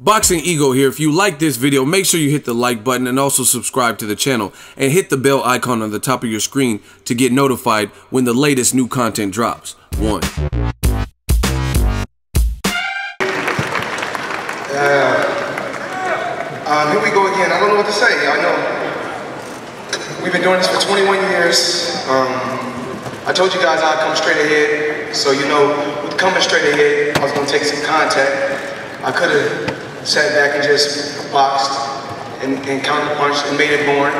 Boxingego here. If you like this video, make sure you hit the like button and also subscribe to the channel and hit the bell icon on the top of your screen to get notified when the latest new content drops. Here we go again. I don't know what to say. I know we've been doing this for 21 years. I told you guys I'd come straight ahead. So, you know, with coming straight ahead, I was going to take some contact. I could have sat back and just boxed and counter-punched and made it boring.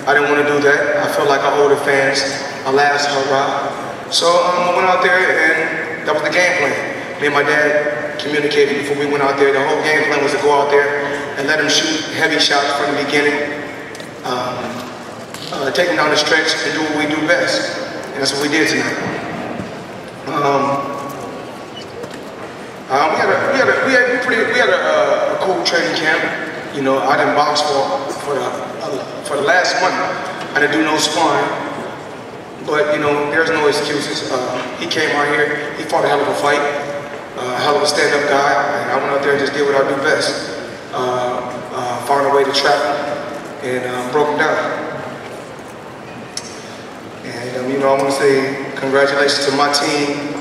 I didn't want to do that. I felt like I owed the fans a last hurrah. So I went out there and that was the game plan. Me and my dad communicated before we went out there. The whole game plan was to go out there and let him shoot heavy shots from the beginning, take him down the stretch and do what we do best. And that's what we did tonight. We had a cool training camp. You know, I didn't box for the last month. I didn't do no sparring. But you know, there's no excuses. He came out here. He fought a hell of a fight. A hell of a stand-up guy. And I went out there and just did what I do best. Found a way to trap him and broke him down. And you know, I want to say congratulations to my team.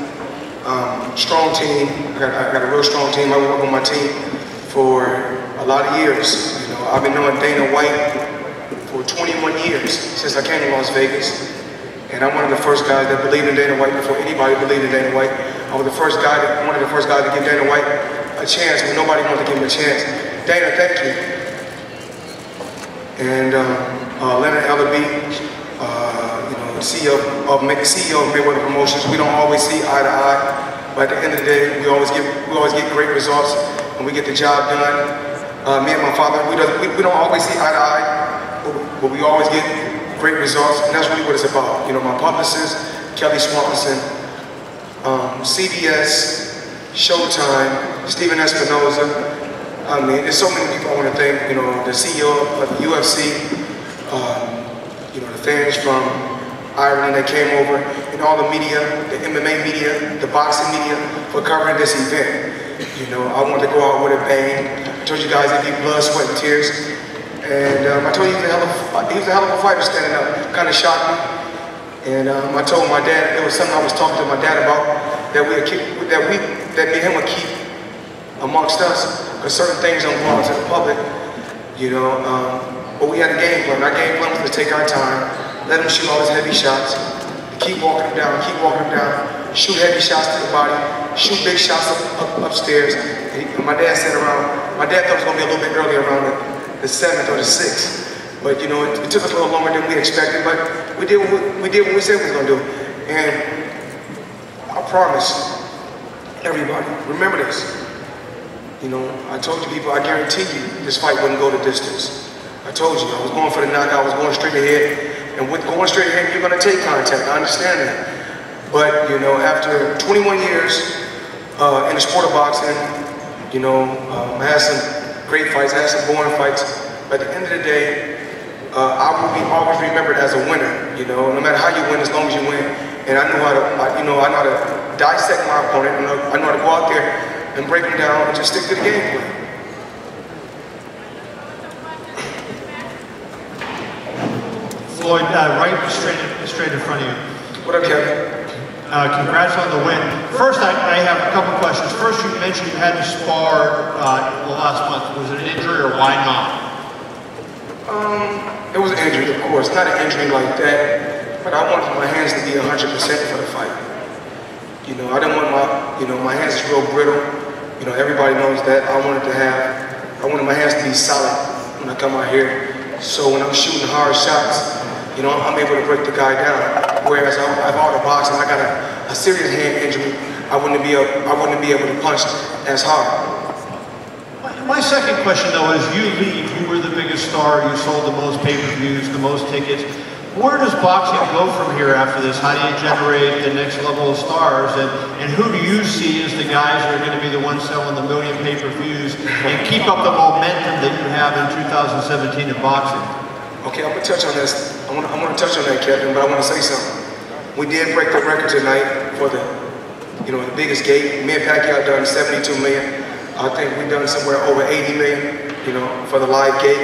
Strong team. I got a real strong team. I worked with my team for a lot of years. You know, I've been knowing Dana White for 21 years since I came to Las Vegas. And I'm one of the first guys that believed in Dana White before anybody believed in Dana White. I was one of the first guys to give Dana White a chance when nobody wanted to give him a chance. Dana, thank you. And Leonard Ellerby, you know, CEO of Mayweather Promotions. We don't always see eye to eye. But at the end of the day, we always get great results and we get the job done. Me and my father, we don't always see eye to eye, but we always get great results, and that's really what it's about. You know, my publicist, Kelly Swanson, CBS, Showtime, Steven Espinoza. I mean, there's so many people I want to thank. You know, the CEO of the UFC, you know, the fans from Ireland that came over, and all the media, the MMA media, the boxing media, for covering this event. You know, I wanted to go out with a bang. I told you guys it'd be blood, sweat, and tears. And I told you he was a hell of a fighter standing up. Kind of shocked me. And I told my dad, it was something I was talking to my dad about, that me and him would keep amongst us, because certain things don't go out to the public. You know, but we had a game plan. Our game plan was to take our time, let him shoot all his heavy shots, keep walking him down, shoot heavy shots to the body, shoot big shots upstairs. And my dad thought it was going to be a little bit earlier, around the 7th or the 6th. But you know, it took us a little longer than we expected, but we did what we said we was going to do. And I promise everybody, remember this. You know, I told you people, I guarantee you this fight wouldn't go the distance. I told you, I was going for the knockout, I was going straight ahead. And with going straight ahead, you're going to take contact. I understand that. But, you know, after 21 years in the sport of boxing, you know, I had some great fights, I had some boring fights. But at the end of the day, I will be always remembered as a winner. You know, no matter how you win, as long as you win. And I know how to dissect my opponent. I know how to go out there and break him down and just stick to the game plan. Floyd, right straight in front of you. What up, Kevin? Congrats on the win. First, I have a couple questions. First, you mentioned you had to spar last month. Was it an injury or why not? It was an injury, of course. Not an injury like that, but I wanted my hands to be 100% for the fight. You know, I didn't want my hands is real brittle. You know, everybody knows that. I wanted my hands to be solid when I come out here. So when I'm shooting hard shots, you know, I'm able to break the guy down. Whereas I've out of boxing, I got a serious hand injury. I wouldn't be able to punch as hard. My second question, though, is you leave. You were the biggest star. You sold the most pay-per-views, the most tickets. Where does boxing go from here after this? How do you generate the next level of stars? And who do you see as the guys who are going to be the ones selling the million pay-per-views and keep up the momentum that you have in 2017 in boxing? Okay, I'm going to touch on this. I'm going to touch on that, Kevin, but I want to say something. We did break the record tonight for the biggest gate. Me and Pacquiao done 72 million. I think we've done somewhere over 80 million, you know, for the live gate.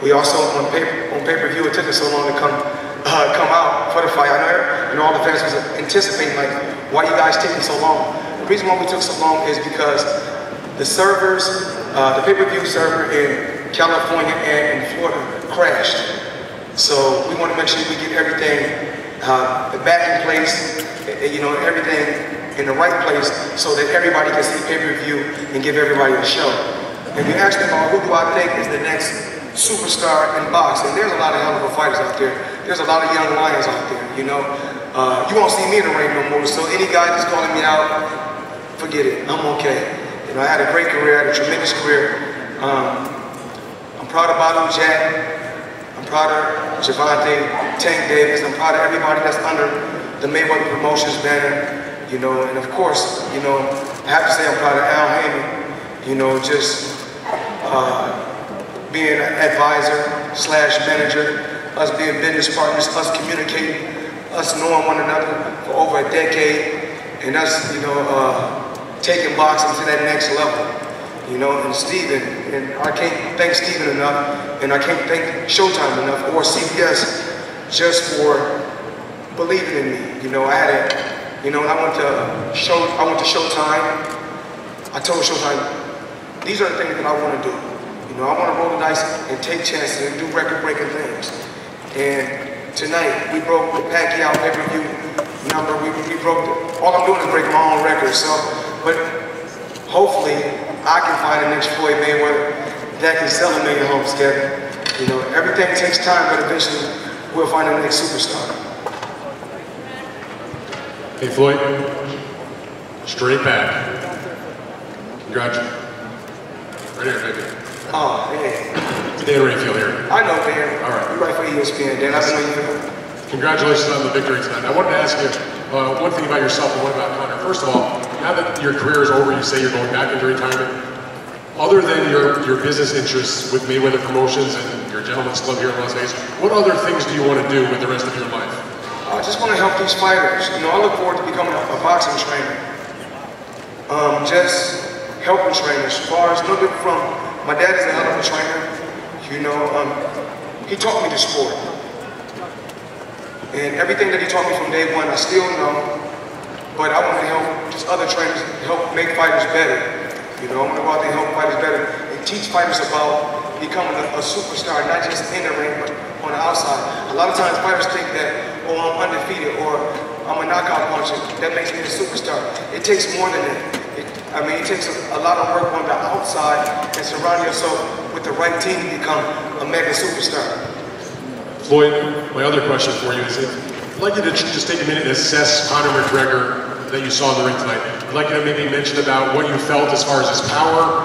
We also, on pay-per-view, it took us so long to come out for the fight. I know, you know, all the fans was anticipating, like, why you guys taking so long? The reason why we took so long is because the servers, the pay-per-view server in California and in Florida crashed. So we want to make sure we get everything back in place, you know, everything in the right place so that everybody can see pay-per-view and give everybody a show. If you ask me about who do I think is the next superstar in boxing, there's a lot of hell of a fighters out there. There's a lot of young lions out there, you know. You won't see me in the ring no more, so any guy that's calling me out, forget it, I'm okay. You know, I had a great career, I had a tremendous career. I'm proud of Balu Jack. I'm proud of Javante, Tank Davis. I'm proud of everybody that's under the Mayweather Promotions banner. You know, and of course, you know, I have to say I'm proud of Al Heyman. You know, just being an advisor / manager, us being business partners, us communicating, us knowing one another for over a decade, and us, you know, taking boxing to that next level. You know, and Steven, and I can't thank Steven enough, and I can't thank Showtime enough, or CBS, just for believing in me. You know, I had a, you know, I went to Showtime. I told Showtime, these are the things that I want to do. You know, I want to roll the dice and take chances and do record-breaking things. And tonight, we broke the Pacquiao pay-per-view number. We broke the, all I'm doing is breaking my own record. So, but hopefully, I can find the next Floyd Mayweather that can sell 1 million homes together. You know, everything takes time, but eventually we'll find the next superstar. Hey Floyd, straight back. Congratulations. Right here, baby. Oh, yeah. It's Dan Rayfield here. I know, Dan. All right. You write for ESPN, Dan. I know you. Congratulations on the victory tonight. I wanted to ask you one thing about yourself and one about Conor. First of all, now that your career is over, you say you're going back into retirement. Other than your business interests with Mayweather Promotions and your gentleman's club here in Las Vegas, what other things do you want to do with the rest of your life? I just want to help these fighters. You know, I look forward to becoming a boxing trainer. Just helping trainers. As far as looking from, my dad is a hell of a trainer. You know, he taught me the sport. And everything that he taught me from day one, I still know. But I want to help just other trainers, help make fighters better. You know, I want to go out there and help fighters better and teach fighters about becoming a superstar, not just in the ring, but on the outside. A lot of times fighters think that, oh, I'm undefeated or I'm a knockout puncher. That makes me a superstar. It takes more than that. I mean, it takes a lot of work on the outside and surround yourself with the right team to become a mega superstar. Floyd, my other question for you is, I'd like you to just take a minute and assess Conor McGregor that you saw in the ring tonight. I'd like you to maybe mention about what you felt as far as his power,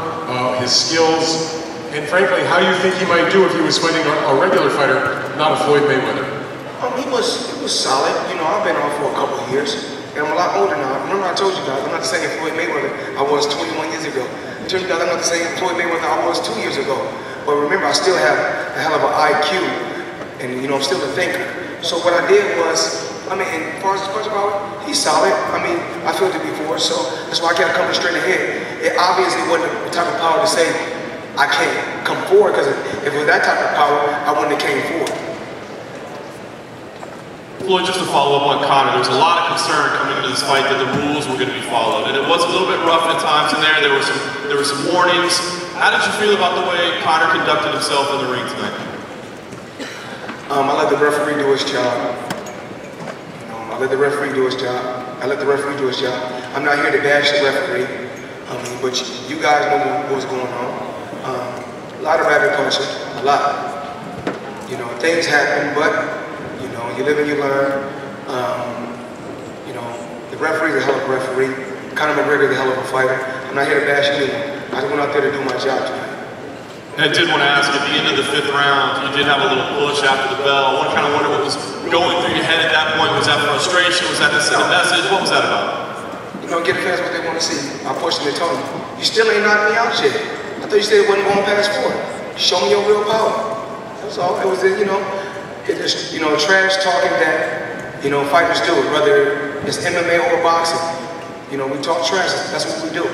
his skills, and frankly, how you think he might do if he was fighting a regular fighter, not a Floyd Mayweather. He was solid. You know, I've been on for a couple of years, and I'm a lot older now. Remember I told you guys, I'm not the same Floyd Mayweather I was 21 years ago. I told you guys I'm not the same Floyd Mayweather I was 2 years ago. But remember, I still have a hell of an IQ, and you know, I'm still a thinker. So what I did was, I mean, as far as punch power, he's solid. I mean, I felt it before, so that's why I kept coming straight ahead. It obviously wasn't the type of power to say I can't come forward, because if it was that type of power, I wouldn't have came forward. Floyd, just to follow up on Conor, there was a lot of concern coming into this fight that the rules were going to be followed, and it was a little bit rough at times in there. There were some warnings. How did you feel about the way Conor conducted himself in the ring tonight? I let the referee do his job. I let the referee do his job. I'm not here to bash the referee, but you guys know what was going on. A lot of rabbit punching, a lot. You know, things happen, but you know, you live and you learn. You know, the referee's a hell of a referee. Conor McGregor's a hell of a fighter. I'm not here to bash anyone. I just went out there to do my job tonight. And I did want to ask, at the end of the 5th round, you did have a little push after the bell. I kind of wonder what was going through your head at that point. Was that frustration? Was that to send a message? What was that about? You know, give the fans what they want to see. I pushed them and told them, you still ain't knocked me out yet. I thought you said it wasn't going past 4. Show me your real power. That's all. It was, you know, it's, you know, trash talking that, you know, fighters do, whether it's MMA or boxing. You know, we talk trash. That's what we do.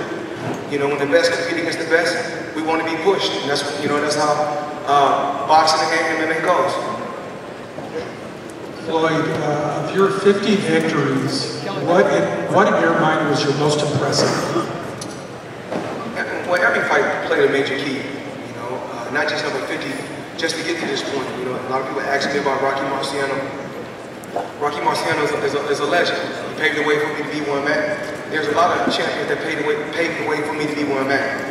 You know, when the best compete against the best, we want to be pushed. And that's, you know, that's how boxing and MMA goes. Floyd, of your 50 victories, what in your mind was your most impressive? Well, every fight played a major key, you know, not just number 50, just to get to this point. You know, a lot of people ask me about Rocky Marciano. Rocky Marciano is a legend. He paved the way for me to be where I'm at. There's a lot of champions that paved the way for me to be where I'm at.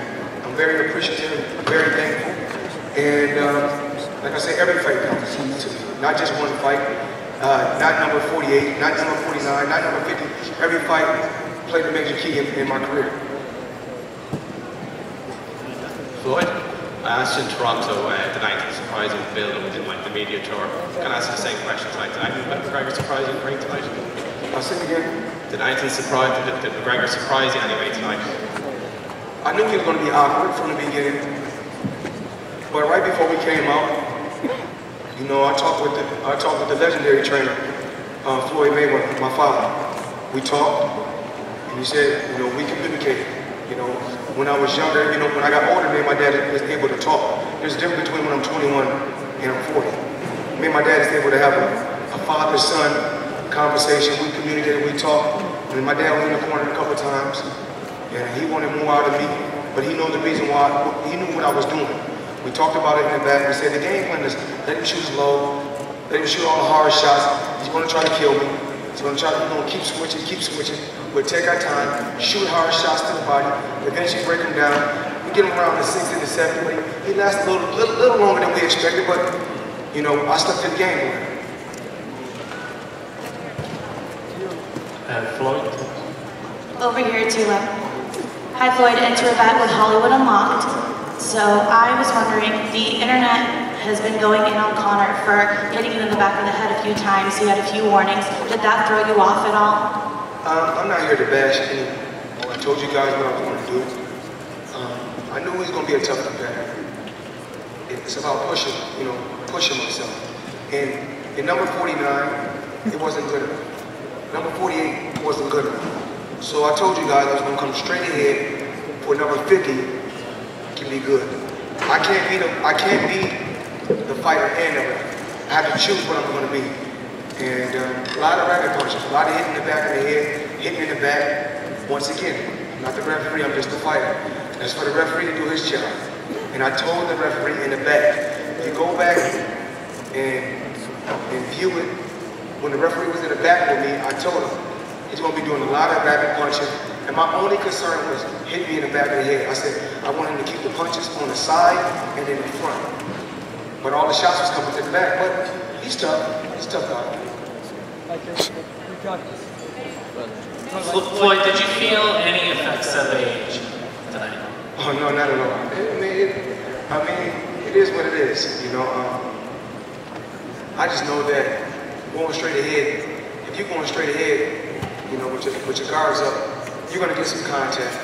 I'm very appreciative, very thankful. And like I said, every fight counts to me, not just one fight. Not number 48, not number 49, not number 50. Every fight played a major key in my career. Floyd, I asked you in Toronto tonight, surprising Bill within like the media tour. I'm going to ask you the same question tonight. Did McGregor surprise you in the ring tonight? I'll say it again. Did McGregor surprise you anyway tonight? I knew he was going to be awkward from the beginning. But right before we came out, you know, I talked with the legendary trainer, Floyd Mayweather, my father. We talked, and he said, you know, we communicated. You know, when I was younger, you know, when I got older, me and my dad was able to talk. There's a difference between when I'm 21 and I'm 40. Me and my dad is able to have a father-son conversation. We communicated, we talked, and my dad was in the corner a couple of times, and he wanted more out of me, but he knew the reason why. He knew what I was doing. We talked about it in the back. We said the game plan is let him shoot low, let him shoot all the hard shots. He's going to try to kill me. He's going to try to keep switching, keep switching. We'll take our time, shoot hard shots to the body, eventually break him down. We get him around the 6th and the 7th. But he lasts a little longer than we expected, but you know, I stuck to the game plan. Floyd? Over here to hi Floyd, it's Rebecca with Hollywood Unlocked. So I was wondering, the internet has been going in on Conor for hitting him in the back of the head a few times. He had a few warnings. Did that throw you off at all? I'm not here to bash anyone. I told you guys what I was going to do. I knew he was going to be a tough competitor. It's about pushing, you know, pushing myself. And in number 49, it wasn't good enough. Number 48 wasn't good enough. So I told you guys I was going to come straight ahead for number 50. Can be good. I can't be the fighter and the ref. I have to choose what I'm going to be. And a lot of rabbit punches, a lot of hitting the back of the head, hitting in the back. Once again, I'm not the referee, I'm just the fighter. That's for the referee to do his job. And I told the referee in the back, if you go back and view it, when the referee was in the back with me, I told him he's going to be doing a lot of rabbit punches. And my only concern was hitting me in the back of the head. I said, I want him to keep the punches on the side and in the front. But all the shots was coming to the back. But he's tough. He's a tough guy. Floyd, did you feel any effects of age tonight? Oh, no, not at all. I mean, it is what it is. You know, I just know that going straight ahead, if you're going straight ahead, you know, with your guards up, you're going to get some contact.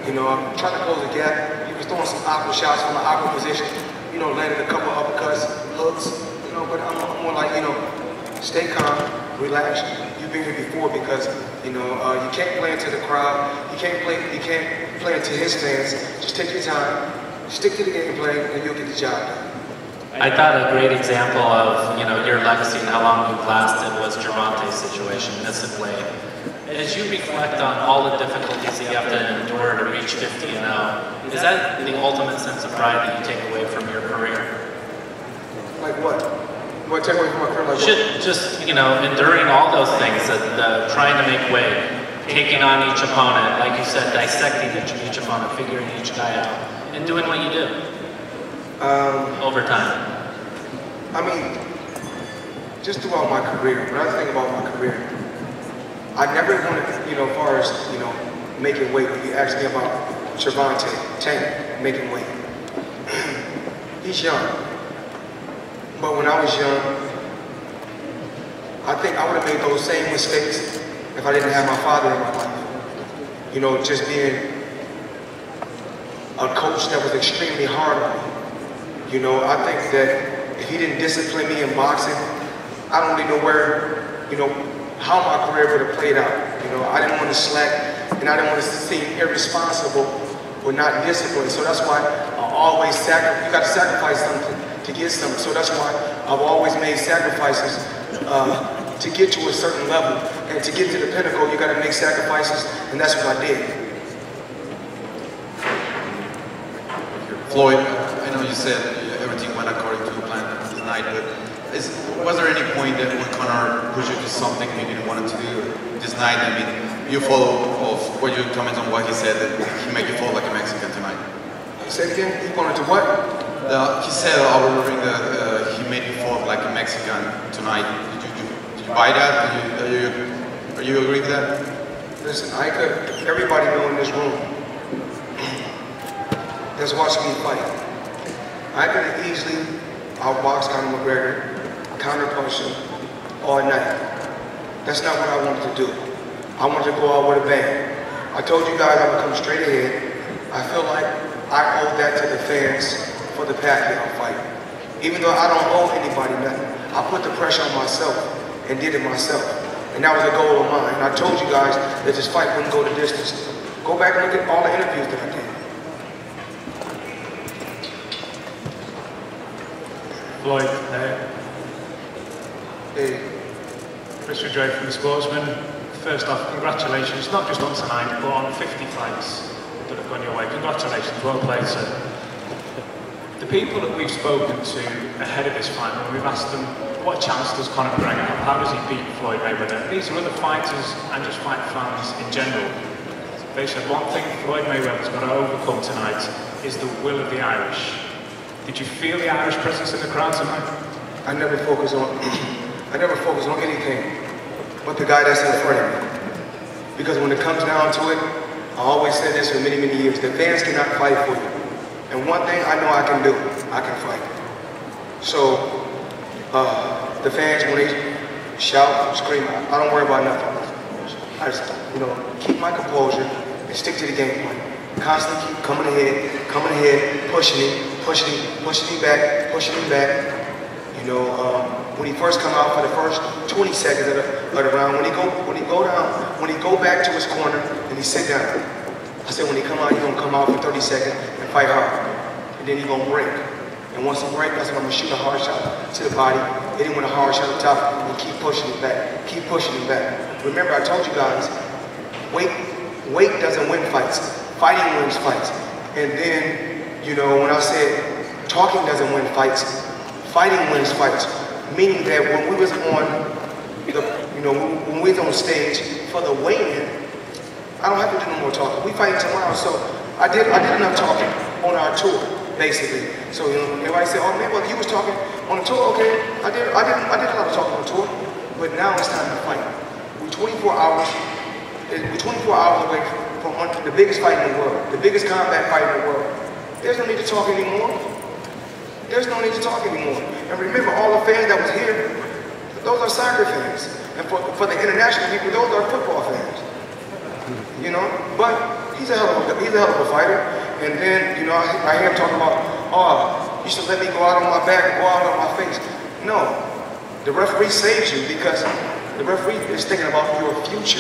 You know, I'm trying to close the gap. He was throwing some awkward shots from an awkward position. You know, landed a couple uppercuts, hooks. You know, but I'm more like, you know, stay calm, relax. You've been here before because, you know, you can't play into the crowd. You can't play into his fans. Just take your time, stick to the game plan, and you'll get the job done. I thought a great example of, you know, your legacy and how long you've lasted was Gervonta's situation, missing weight. As you reflect on all the difficulties that you have to endure to reach 50 and 0, is that the ultimate sense of pride that you take away from your career? Like what? What take away from my career? Like what? Just, you know, enduring all those things, trying to make weight, taking on each opponent, like you said, dissecting each opponent, figuring each guy out, and doing what you do over time. I mean, just throughout my career, when I think about my career, I never wanted, you know, as far as, you know, making weight. When you asked me about Gervonta, Tank, making weight. He's young. But when I was young, I think I would have made those same mistakes if I didn't have my father in my life. You know, just being a coach that was extremely hard on me. You know, I think that if he didn't discipline me in boxing, I don't really know where, you know, how my career would have played out. You know, I didn't want to slack. and I didn't want to seem irresponsible or not disciplined. So that's why I always you got to sacrifice something to get something. So that's why I've always made sacrifices to get to a certain level. And to get to the pinnacle, you got to make sacrifices, and that's what I did. Floyd, I know you said everything went according to the plan tonight, but was there any point that when Conor pushed you to something you didn't want to do this night? I mean, you follow of what you comment on what he said, that he made you fall like a Mexican tonight. Say it again? He wanted to what? He said over the ring that he made you fall like a Mexican tonight. Did you buy that? Are you agree with that? Listen, everybody know in this room that's watching me fight. I could have easily outboxed Conor McGregor, counter-punch him all night. That's not what I wanted to do. I wanted to go out with a bang. I told you guys I would come straight ahead. I feel like I owe that to the fans for the Pacquiao fight. Even though I don't owe anybody nothing, I put the pressure on myself and did it myself. And that was a goal of mine. And I told you guys that this fight wouldn't go the distance. Go back and look at all the interviews that I did. Floyd, hey. Mr. Drake from The Sportsman. First off, congratulations, not just on tonight, but on 50 fights that have gone your way. Congratulations, well played, sir. The people that we've spoken to ahead of this fight, when we've asked them, what chance does Conor McGregor have? How does he beat Floyd Mayweather? These are other fighters and just fight fans in general. They said one thing Floyd Mayweather's got to overcome tonight is the will of the Irish. Did you feel the Irish presence in the crowd tonight? I never focus on anything but the guy that's in front of me. Because when it comes down to it, I always said this for many, many years, the fans cannot fight for you. And one thing I know I can do, I can fight. So, the fans, when they shout, scream, I don't worry about nothing. I just, keep my composure and stick to the game plan. Constantly keep coming ahead, pushing him back. When he first come out for the first 20 seconds of the round, when he go back to his corner and he sit down, I said when he come out, he's gonna come out for 30 seconds and fight hard. And then he's gonna break. And once he breaks, I said I'm gonna shoot a hard shot to the body, hit him with a hard shot at the top, and keep pushing him back. Remember, I told you guys, weight doesn't win fights. Fighting wins fights. And then, when I said talking doesn't win fights, fighting wins fights. Meaning that when we was on when we was on stage for the weigh-in, I don't have to do no more talking. We fighting tomorrow, so I did enough talking on our tour, basically. So everybody said, "Oh man, well you was talking on the tour, okay?" I did a lot of talking on the tour, but now it's time to fight. We're 24 hours away from the biggest fight in the world, the biggest combat fight in the world. There's no need to talk anymore. And remember, all the fans that was here, those are soccer fans. And for the international people, those are football fans. But he's a hell of a fighter. And then, I hear him talking about, oh, you should let me go out on my back, go out on my face. No, the referee saves you because the referee is thinking about your future.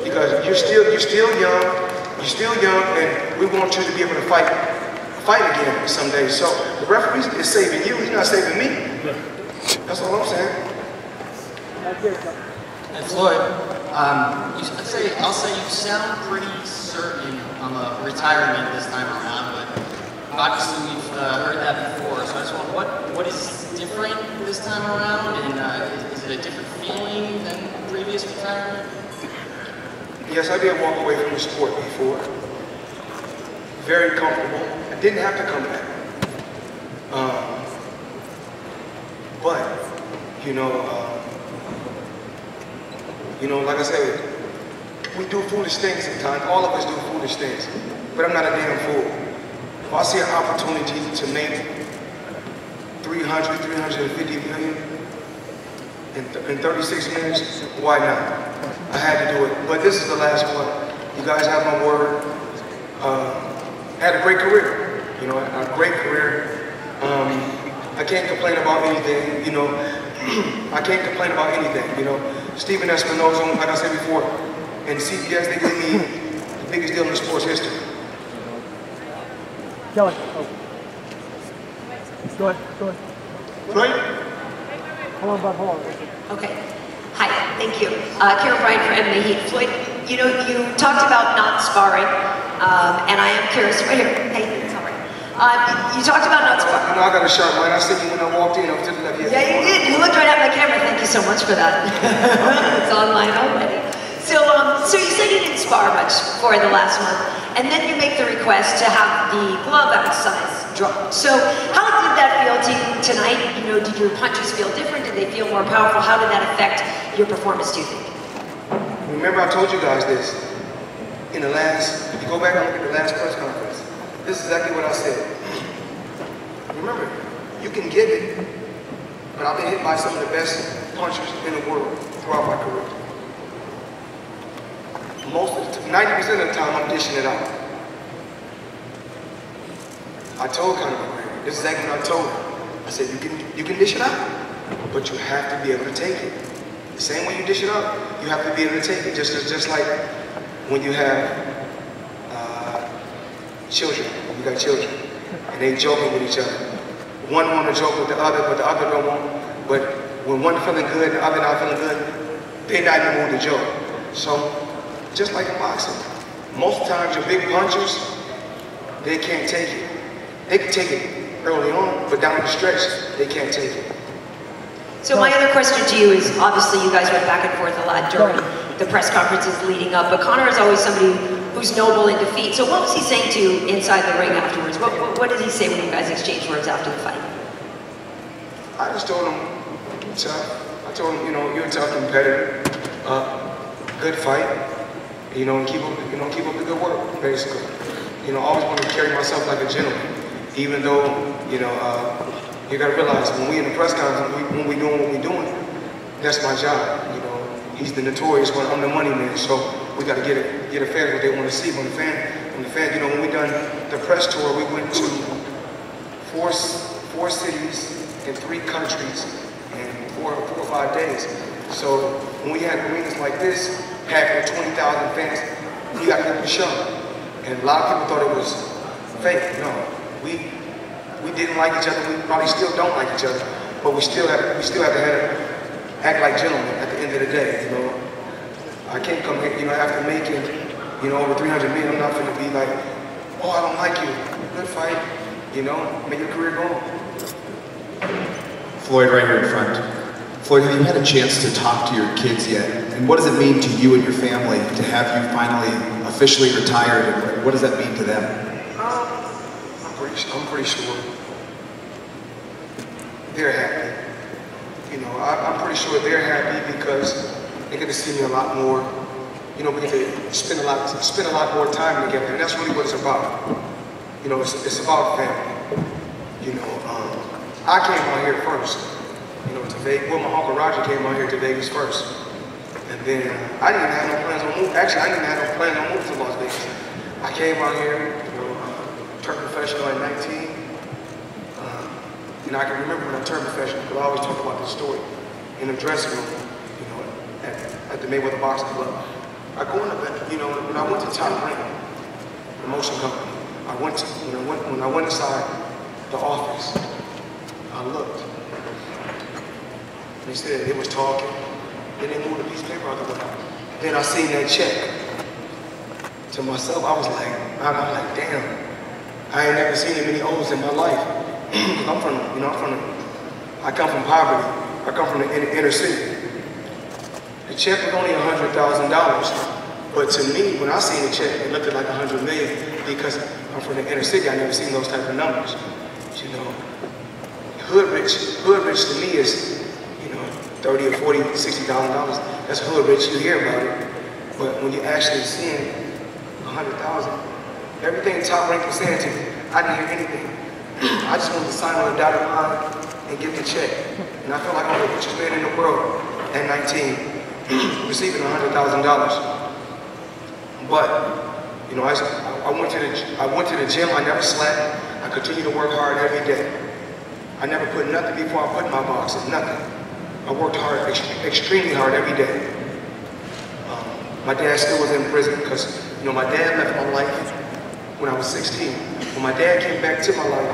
Because you're still young, and we want you to be able to fight again someday. So the referee is saving you, he's not saving me. That's all I'm saying. And Floyd, I'll say you sound pretty certain on the retirement this time around, but obviously we've heard that before. So I just wonder, what is different this time around, and is it a different feeling than previous retirement? Yes, I did walk away from the sport before. Very comfortable. I didn't have to come back. Like I said, we do foolish things sometimes. All of us do foolish things. But I'm not a damn fool. If I see an opportunity to make 350 million in 36 minutes, why not? I had to do it. But this is the last one. You guys have my word. I had a great career. A great career. I can't complain about anything, I can't complain about anything, Stephen Espinosa, like I said before, and CBS, they gave me biggest deal in sports history. Kelly. Oh. Go ahead. Floyd? Hold on, Bob. Hold on. Okay. Hi, thank you. Karen Bryant for MMA Heat. Floyd, you know, you talked about not sparring, and I am curious. Right here. Hey, it's all right. You talked about not sparring. You know, I got a sharp mind. I seen you when I walked in over to the left. Yeah, you did. You looked right at my camera. Thank you so much for that. It's online already. So you said you didn't spar much for the last month, and then you make the request to have the glove exercise drop. So how did that feel to you tonight? You know, did your punches feel different? Did they feel more powerful? How did that affect your performance, do you think? Remember, I told you guys this in the last. If you go back and look at the last press conference, this is exactly what I said. Remember, you can give it, but I've been hit by some of the best punchers in the world throughout my career. 90% of the time, I'm dishing it out. I told Conor McGregor, this is exactly what I told him. I said, you can dish it out, but you have to be able to take it. The same way you dish it out, you have to be able to take it. Just like when you have children, you got children, and they joking with each other. One want to joke with the other, but the other don't want. But when one feeling good and the other not feeling good, they're not in the mood to joke. So, just like in boxing, most times your big punchers, they can't take it. They can take it early on, but down the stretch, they can't take it. So my other question to you is, obviously you guys went back and forth a lot during the press conferences leading up, but Conor is always somebody who's noble in defeat. So what was he saying to you inside the ring afterwards? What did he say when you guys exchanged words after the fight? I just told him, tough. I told him, you know, you're a tough competitor, good fight. You know, and keep up the good work, basically. You know, I always want to carry myself like a gentleman, even though, you know, you gotta realize when we in the press conference, when we doing what we doing, that's my job. You know, he's the notorious one, I'm the money man, so we gotta get a fan what they want to see. When the fan, you know, when we done the press tour, we went to four cities in 3 countries in 4 or 5 days. So when we had arenas like this, packed with 20,000 fans, we got to get the show. And a lot of people thought it was fake. No, we didn't like each other. We probably still don't like each other, but we still have to act like gentlemen at the end of the day. You know, I can't come here, you know, after making, you know, over 300 million. I'm not going to be like, oh, I don't like you. Good fight. You know, make your career go on. Floyd, right here in front. Floyd, have you had a chance to talk to your kids yet? And what does it mean to you and your family to have you finally officially retired? And what does that mean to them? I'm pretty sure they're happy. You know, I'm pretty sure they're happy because they get to see me a lot more. You know, we get to spend a lot more time together, and that's really what it's about. You know, it's about family. You know, I came out here first. You know, to Vegas. Well, my Uncle Roger came out here to Vegas first. And then I didn't even have no plans on moving. Actually, I didn't even have no plans on moving to Las Vegas. I came out here, you know, turned professional at 19. And I can remember when I turned professional, because I always talk about this story in the dressing room, you know, at the Mayweather Boxing Club. I go in the back, you know, when I went to Top Rank, promotion company, when I went inside the office, I looked. They said they was talking. Then they moved a piece of paper out the window. Then I seen that check. To myself, I was like, damn. I ain't never seen that many O's in my life. I come from poverty. I come from the inner city. The check was only $100,000, but to me, when I seen the check, it looked like $100 million because I'm from the inner city. I never seen those type of numbers. You know, hood rich to me is, you know, $30,000 or $40,000, $60,000. That's hood rich. You hear about it, but when you actually seeing 100,000, everything Top Rank was saying to me, I didn't hear anything. I just wanted to sign on the dotted line and get the check. And I felt like I was the richest man in the world at 19, receiving $100,000. But, you know, I went to the gym. I never slept. I continued to work hard every day. I never put nothing before I put in my boxing, nothing. I worked hard, extremely hard every day. My dad still was in prison because You know, my dad left my life when I was 16. When my dad came back to my life,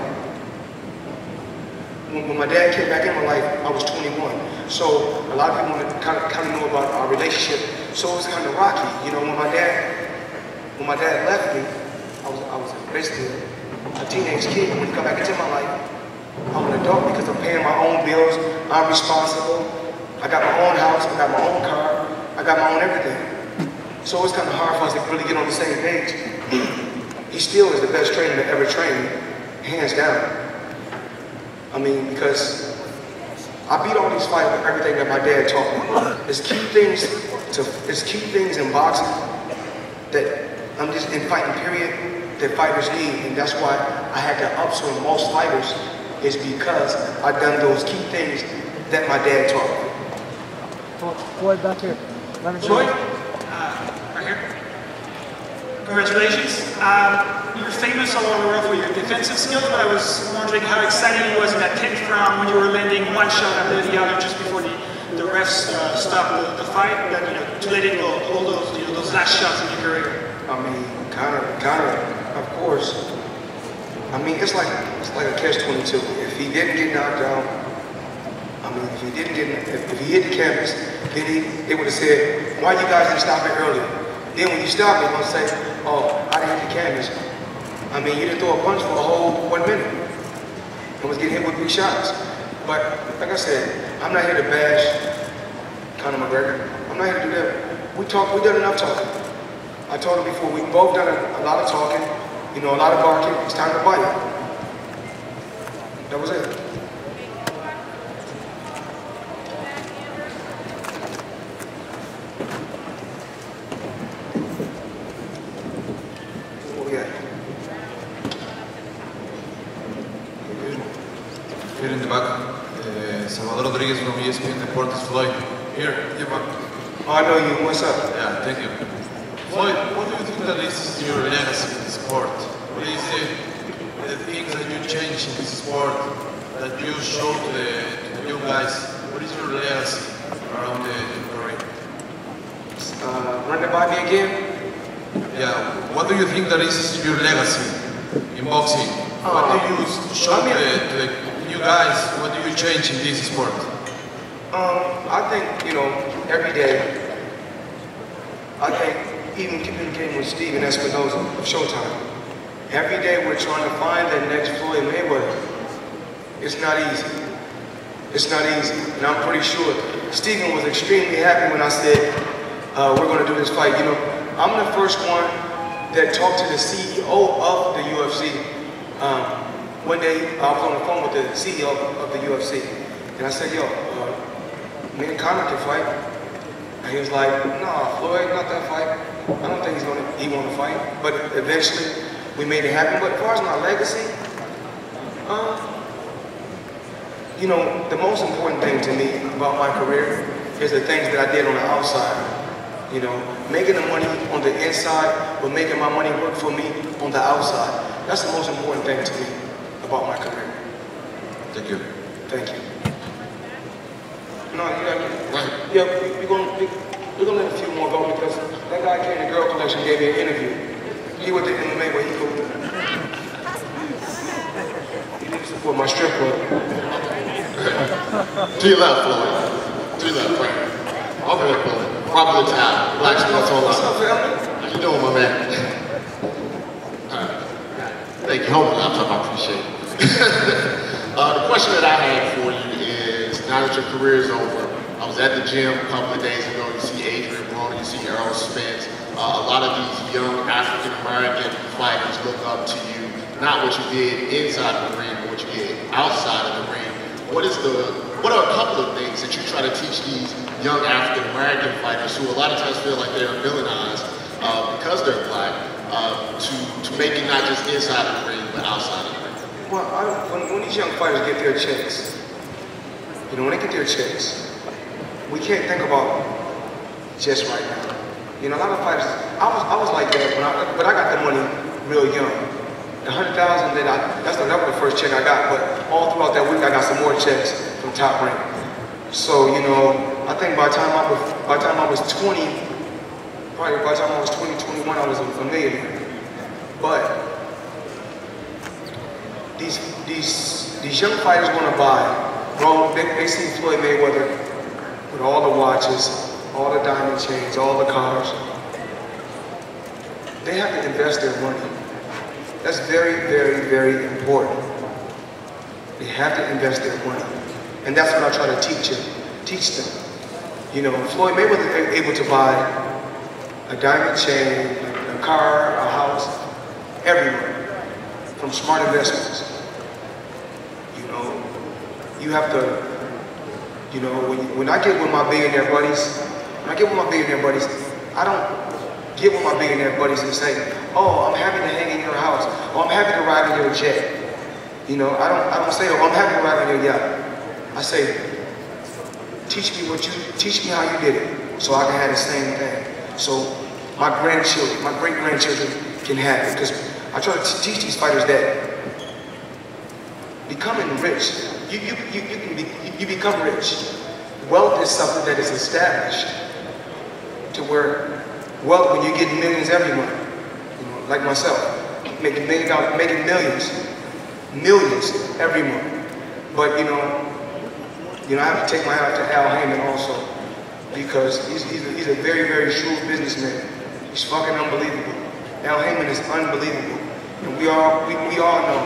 when my dad came back in my life, I was 21. So a lot of people want to kind of know about our relationship. So it was kind of rocky. You know, when my dad left me, I was basically a teenage kid. When he got back into my life, I'm an adult because I'm paying my own bills. I'm responsible. I got my own house. I got my own car. I got my own everything. So it's kind of hard for us to really get on the same page. He still is the best trainer that ever trained me, hands down. I mean, because I beat all these fights with everything that my dad taught me. There's key things in boxing that I'm just in fighting period that fighters need, and that's why I had to upswing most fighters is because I've done those key things that my dad taught me. Floyd, back here. Floyd, right here. Congratulations. You're famous all over the world for your defensive skills, but I was wondering how exciting it was in that 10th round when you were landing one shot after the other just before the refs stopped the fight, that, you know, to let it go, all those, you know, those last shots in your career. I mean, Conor, of course. I mean, it's like a catch-22. If he didn't get knocked out, I mean, if he hit the canvas, then they would have said, why you guys didn't stop it earlier? Then when you stop it, they're gonna say, oh, I didn't hit the canvas. I mean, you didn't throw a punch for a whole 1 minute. I was getting hit with big shots. But like I said, I'm not here to bash Conor McGregor. I'm not here to do that. We done enough talking. I told him before, we both done a lot of talking, you know, a lot of barking. It's time to bite. That was it. Here in the back, Salvador Rodriguez from ESPN Deportes. Floyd, here, back. Oh, I know you. What's up? Yeah, thank you. Floyd, what do you think that is your legacy in the sport? What is the things that you changed in this sport that you show to the young guys? What is your legacy around the career? Run it by me again? Yeah, what do you think that is your legacy in boxing? What do you show to the new guys? What do you change in this sport? I think, you know, every day, I think even communicating with Steven Espinoza of Showtime, every day we're trying to find that next Floyd Mayweather. It's not easy. It's not easy. And I'm pretty sure Steven was extremely happy when I said, we're going to do this fight. You know, I'm the first one that talked to the CEO of the UFC. One day, I was on the phone with the CEO of the UFC, and I said, yo, me and Conor can fight. And he was like, nah, Floyd, not that fight. I don't think he want to fight. But eventually, we made it happen. But as far as my legacy, you know, the most important thing to me about my career is the things that I did on the outside. You know, making the money on the inside, but making my money work for me on the outside. That's the most important thing to me about my career. Thank you. Thank you. No, you got it. Right. Yeah, we're gonna let a few more go because that guy came to Girl Collection, gave me an interview. He went to MMA where he could. He didn't support my strip club. To your left, Floyd. To your left, right. Over there, Floyd. Probably time. Black sports all up. How you doing, my man? Alright. Thank you. Hold on, I appreciate it. The question that I had for you is, now that your career is over, I was at the gym a couple of days ago, you see Adrian Broner, you see Errol Spence, a lot of these young African-American fighters look up to you, not what you did inside of the ring, but what you did outside of the ring. What are a couple of things that you try to teach these young African-American fighters who a lot of times feel like they're villainized because they're black, to make it not just inside of the ring, but outside of the ring? Well, when these young fighters get their checks, you know, when they get their checks, we can't think about just right now. You know, a lot of fighters, I was like that, but I got the money real young. The 100,000 that was the first check I got, but all throughout that week I got some more checks from Top Rank. So, you know, I think by the time I was 20, Probably by the time I was 20, 21, I was a millionaire. But these young fighters want to buy. Bro, they see Floyd Mayweather with all the watches, all the diamond chains, all the cars. They have to invest their money. That's very, very, very important. They have to invest their money. And that's what I try to teach them. You know, Floyd Mayweather was able to buy a diamond chain, a car, a house, everywhere, from smart investments. You know, you have to, you know, when I get with my billionaire buddies, I don't get with my billionaire buddies and say, oh, I'm happy to hang in your house, or I'm happy to ride in your jet. You know, I don't say, oh, I'm happy to ride on your yacht. I say, teach me how you did it, so I can have the same thing. So my grandchildren, my great-grandchildren can have it. Because I try to teach these fighters that becoming rich, you become rich. Wealth is something that is established to where wealth, when you get millions every month, you know, like myself, making $1 million, making millions every month. But you know, I have to take my hat off to Al Heyman also, because he's a very, very shrewd businessman. He's fucking unbelievable. Al Heyman is unbelievable, and we all know.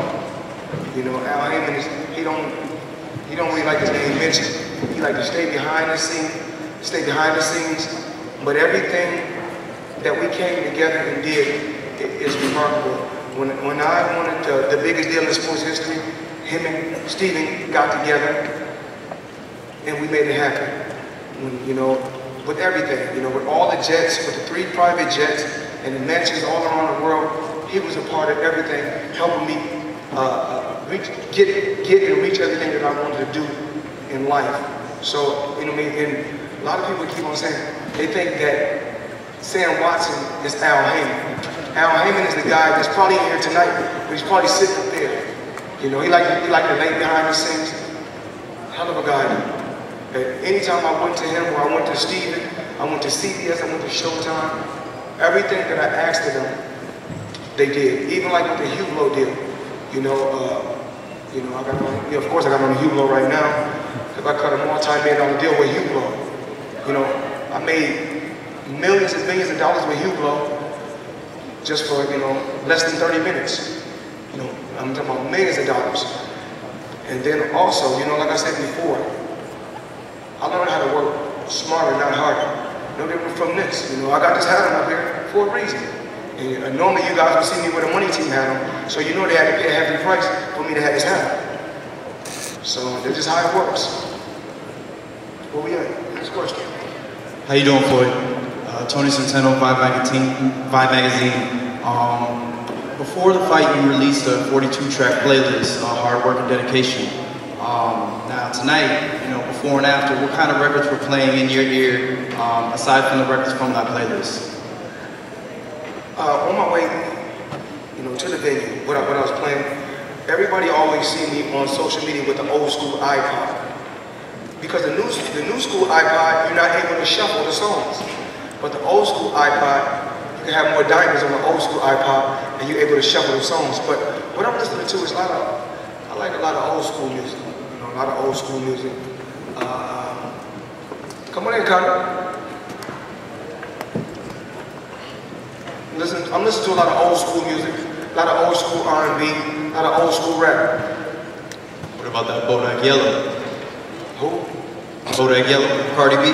You know, Al Heyman is he don't really like his name mentioned. He like to stay behind the scenes. But everything that we came together and did is remarkable. When I wanted the biggest deal in sports history, him and Steven got together and we made it happen. You know, with everything, you know, with all the jets, with the 3 private jets and the mansions all around the world, he was a part of everything, helping me get and reach everything that I wanted to do in life. So, you know, and a lot of people keep on saying, they think that Sam Watson is Al Heyman. Al Heyman is the guy that's probably in here tonight, but he's probably sitting up there. You know, he like to lay behind the scenes. Hell of a guy. And anytime I went to him, or I went to Steven, I went to CBS, I went to Showtime, everything that I asked of them, they did. Even like with the Hublot deal. You know, I got on, of course I got on the Hublot right now, because I cut a multi-million-dollar deal with Hublot. You know, I made millions and millions of dollars with Hublot just for, you know, less than 30 minutes. You know, I'm talking about millions of dollars. And then also, you know, like I said before, I learned how to work smarter, not harder. No different from this. You know, I got this hat on up here for a reason. And normally you guys will see me with a money team hat on, so you know they had to pay a hefty price for me to have this hat on. So that's just how it works. Where we at? Next question. How you doing, Floyd? Tony Centeno, Vibe Magazine. Before the fight, you released a 42-track playlist, Hard Work and Dedication. Now tonight, you know, before and after, what kind of records were playing in your ear, aside from the records from that playlist? On my way, you know, to the venue, when I was playing, everybody always see me on social media with the old school iPod. Because the new school iPod, you're not able to shuffle the songs. But the old school iPod, you can have more diamonds on the old school iPod, and you're able to shuffle the songs. But what I'm listening to is I like a lot of old school music. You know, a lot of old school music. Come on in, Conor. I'm listening to a lot of old school music, a lot of old school R&B, a lot of old school rap. What about that Bodak Yellow? Who? Bodak Yellow, Cardi B?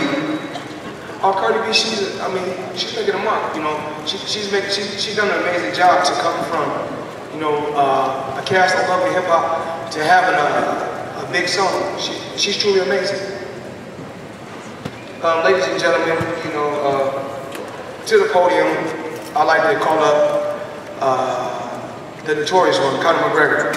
Oh, Cardi B, she's making a mark, you know. She's done an amazing job to come from, you know, a cast of lovely hip hop to having a big song. She's truly amazing. Ladies and gentlemen, you know, to the podium, I'd like to call up the notorious one, Conor McGregor.